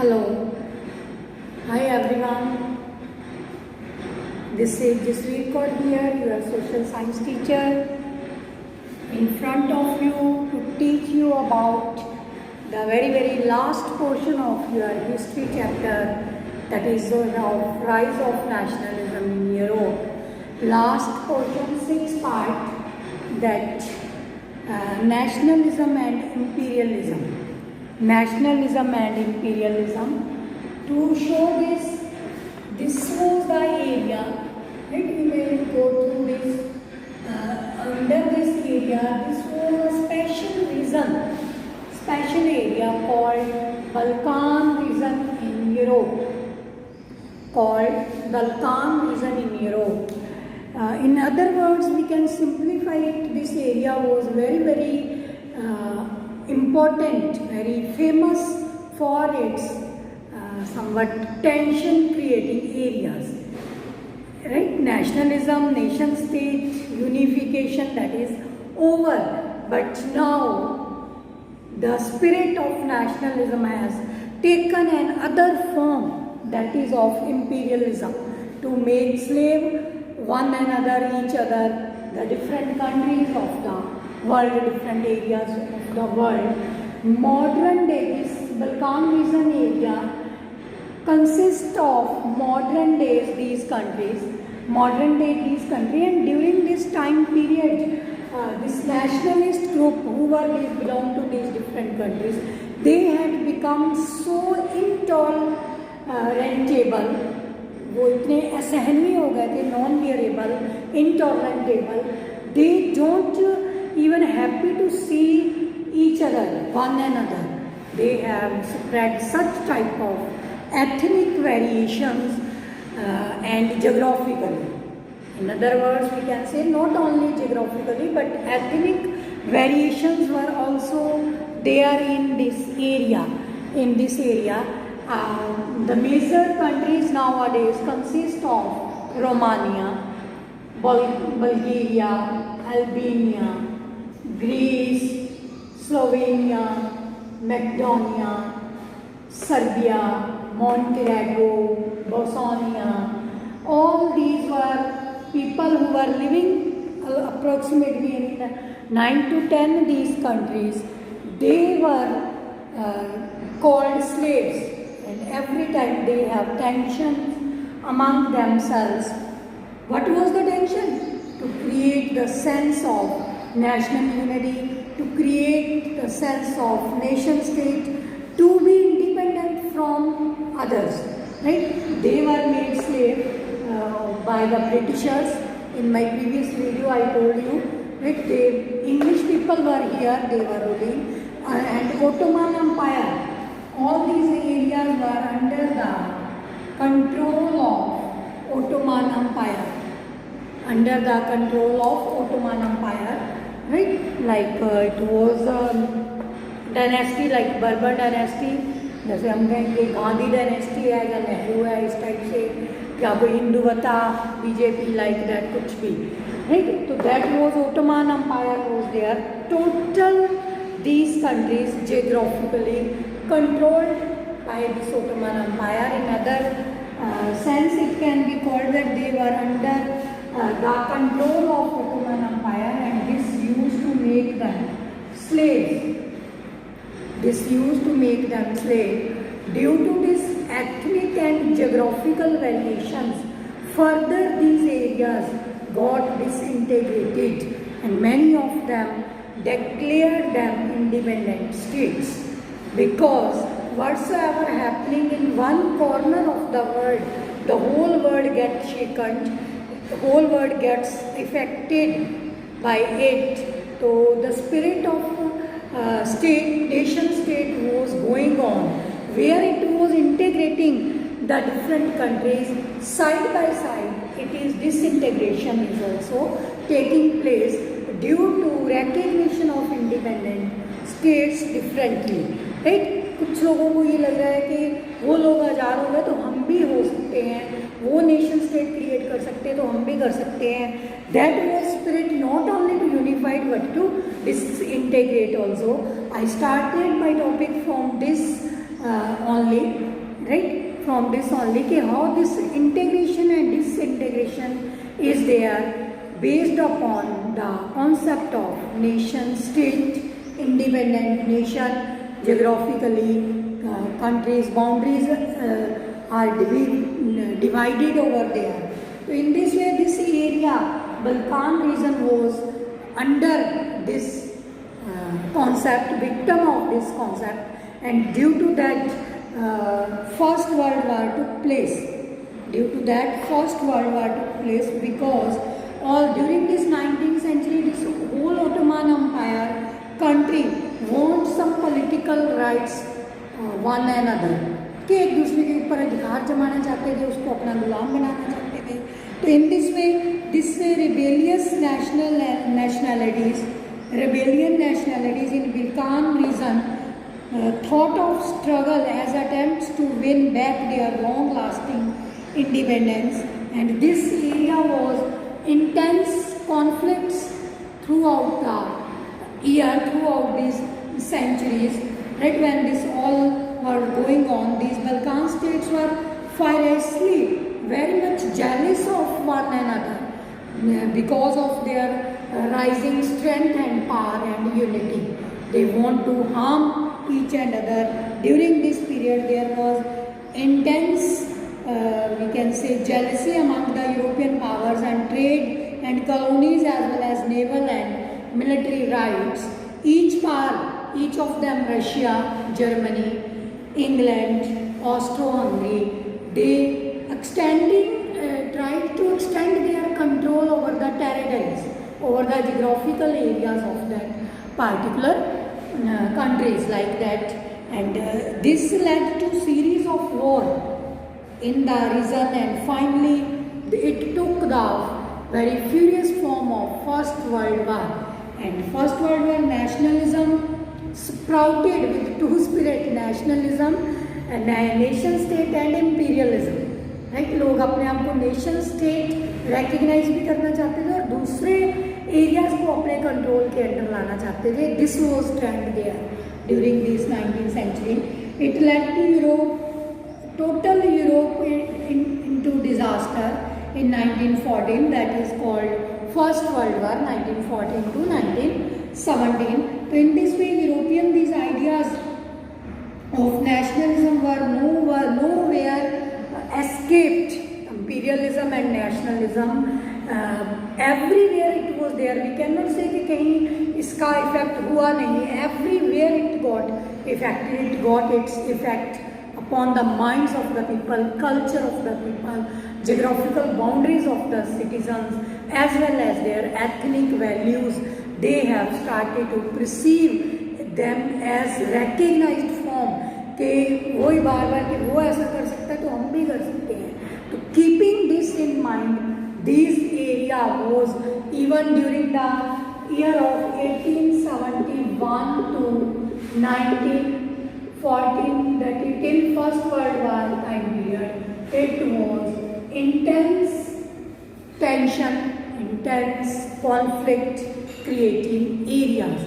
Hello, hi everyone. This is Jasveer Kaur here, your social science teacher, in front of you to teach you about the very last portion of your history chapter, that is the rise of nationalism in Europe. Last portion, 6 part, that nationalism and imperialism. Nationalism and imperialism. To show this was the area, right? We will go through this. Under this area, this was a special region, special area called Balkan region in Europe. Called Balkan region in Europe. In other words, we can simplify it. This area was very important, very famous for its somewhat tension creating areas, right? Nationalism, nation state unification, that is over, but now the spirit of nationalism has taken another form, that is of imperialism, to make slave one another, each other, the different countries of the world, different areas of the world. Modern day, this Balkan region area consists of modern day these countries, and during this time period, this nationalist group who belong to these different countries, they had become so intolerable, वो इतने असहनीय हो गए थे, non bearable, intolerantable. They don't even happy to see each other, one another. They have spread such type of ethnic variations and geographically. In other words, we can say not only geographically but ethnic variations were also there in this area. The major countries nowadays consist of Romania, Bulgaria, Albania, Greece, Slovenia, Macedonia, Serbia, Montenegro, Bosnia. All these were people who were living approximately in 9 to 10 these countries. They were called slaves, and every time they have tensions among themselves. What was the tension? To create the sense of national unity, to create the sense of nation state, to be independent from others. Right? They were made slave by the Britishers. In my previous video I told you, right? English people were here, they were ruling, and Ottoman Empire. All these areas were under the control of Ottoman Empire. Under the control of Ottoman Empire, right? Like it was a dynasty like Bourbon dynasty, जैसे हम कहेंगे Gandhi dynasty है या नेहरू है, इस type से, क्या कोई हिंदुवता, बीजेपी, लाइक दैट, कुछ भी, राइट? तो that was Ottoman Empire was there. Total these countries geographically controlled by this Ottoman Empire. In other sense, it can be called that they were under the control of Ottoman Empire, and this used to make them slaves. Due to this ethnic and geographical variations, further these areas got disintegrated, and many of them declared them independent states. Because whatsoever happening in one corner of the world, the whole world gets shaken, the whole world gets affected by it. So the spirit of nation state was going on, where it was integrating the different countries side by side. It is disintegration is also taking place due to recognition of independent states differently, right? कुछ लोगों को ये लग रहा है कि वो लोग आज़ाद हो गए तो हम भी हो सकते हैं, वो नेशन स्टेट क्रिएट कर सकते हैं तो हम भी कर सकते हैं. That was spirit not only to unify but to disintegrate also. I started my topic from this only, right? From this only, how this integration and disintegration is there based upon the concept of nation state, independent nation, geographically countries boundaries are divided over there. So in this way, this area, Balkan region, was under this concept, victim of this concept, and due to that First World War took place. Due to that First World War took place because all during this 19th century, this whole Ottoman Empire country want some political rights one another, कि एक दूसरे के ऊपर अधिकार जमाना चाहते थे, उसको अपना गुलाम बनाना चाहते थे. तो in this way rebellious rebellion nationalities in Balkan region thought of struggle as attempts to win back their long-lasting independence, and this area was intense conflicts throughout the year, throughout these centuries. Right, when this all were going on, these Balkan states were fiercely, very much jealous of one another because of their rising strength and power and unity. They want to harm each and other. During this period, there was intense, we can say, jealousy among the European powers, and trade and colonies as well as naval and military rights. Each power, each of them, Russia, Germany, England, Austro-Hungary, they tried to extend their control over the territories, over the geographical areas of that particular countries like that, and this led to series of war in the region, and finally it took the very furious form of First World War. And First World War nationalism sprouted with two-spirit, nationalism, nation state and imperialism. Right, लोग अपने आप को nation state recognise भी करना चाहते थे और दूसरे एरियाज को अपने कंट्रोल के अंडर लाना चाहते थे. This was trend there during this 19th century. It led to Europe, total Europe into disaster in 1914, that is called First World War, 1914 to 1917. So in this way, these ideas of nationalism were nowhere escaped. Imperialism and nationalism everywhere it was there. We cannot say कि कहीं इसका effect हुआ नहीं. Everywhere it got affected. It got its effect upon the minds of the people, culture of the people, geographical boundaries of the citizens, as well as their ethnic values. They have started to perceive them as recognized form, कि वही बार बार कि वो ऐसा कर सकता है तो हम भी कर सकते हैं. तो keeping this in mind, this area was even during the year of 1871 to 1914, that is till First World War time period, it was intense tension, intense conflict creating areas.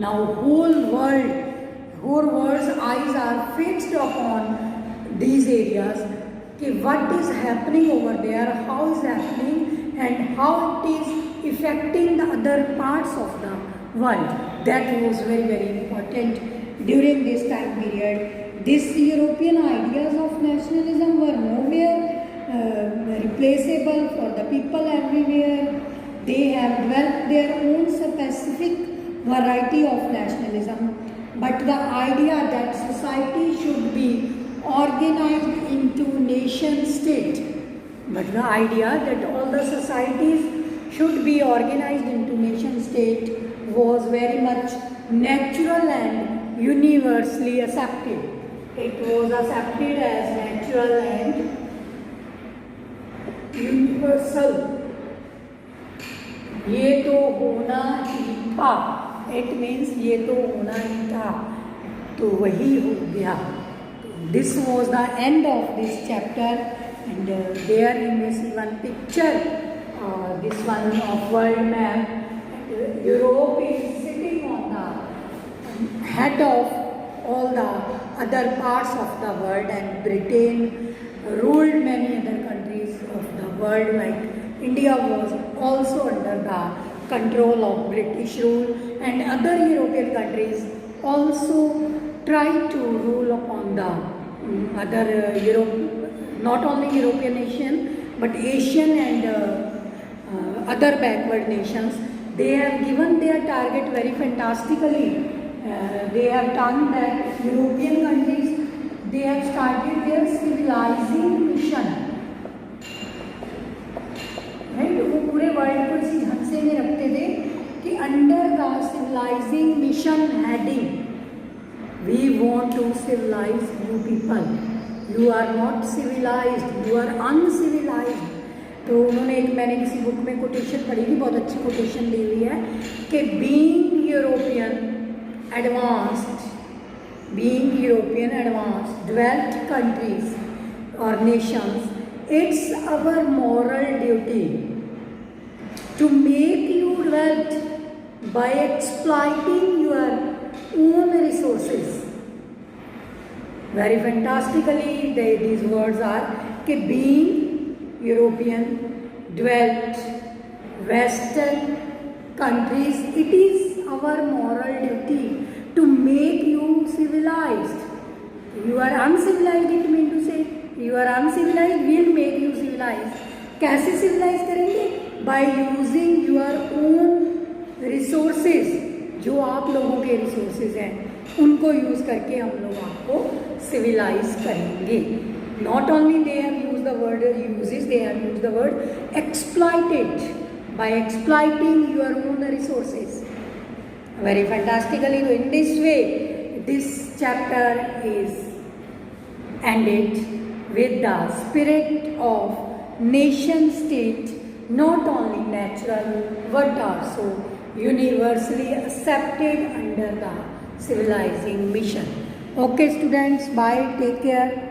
Now whole world's eyes are fixed upon these areas, कि what is happening over there, how is happening, and how it is affecting the other parts of the world. That was very, very important during this time period. These European ideas of nationalism were nowhere replaceable for the people everywhere. They have developed their own specific variety of nationalism. But the idea that society should be organized into nation state, but the idea that all the societies should be organized into nation state was very much natural and universally accepted. It was accepted as natural and universal. ये तो होना ही था. It means ये तो होना ही था, तो वही हो गया. This was the end of this chapter, and there you may see one picture, this one of world map. Europe is sitting on the head of all the other parts of the world, and Britain ruled many other countries of the world, like India was also under the control of British rule, and other European countries also tried to rule upon the other not only European nation but Asian and other backward nations. They have given their target very fantastically. They have done that European countries, they have started their civilizing mission. Right? वो पूरे world को इसी ढंग में रखते थे कि under the civilising mission heading we want to civilise you people, you are not civilised, you are uncivilised. तो उन्होंने एक, मैंने किसी बुक में कोटेशन पढ़ी थी, बहुत अच्छी कोटेशन दी हुई है कि being European advanced developed countries और Nations, it's our moral duty to make you developed by exploiting your own resources. Very fantastically, these words are कि being European, developed, Western countries, it is our moral duty to make you civilized. You are uncivilized, it means to say. You are uncivilized, we will make you civilized. कैसे civilized करेंगे? By using your own resources. जो आप लोगों के resources हैं, उनको use करके हम लोग आपको civilize करेंगे. Not only they have used the word uses, they have used the word exploited. By exploiting your own resources. Very fantastically, in this way, this chapter is ended with the spirit of nation state, not only natural but also universally accepted under the civilizing mission. Okay students, bye, take care.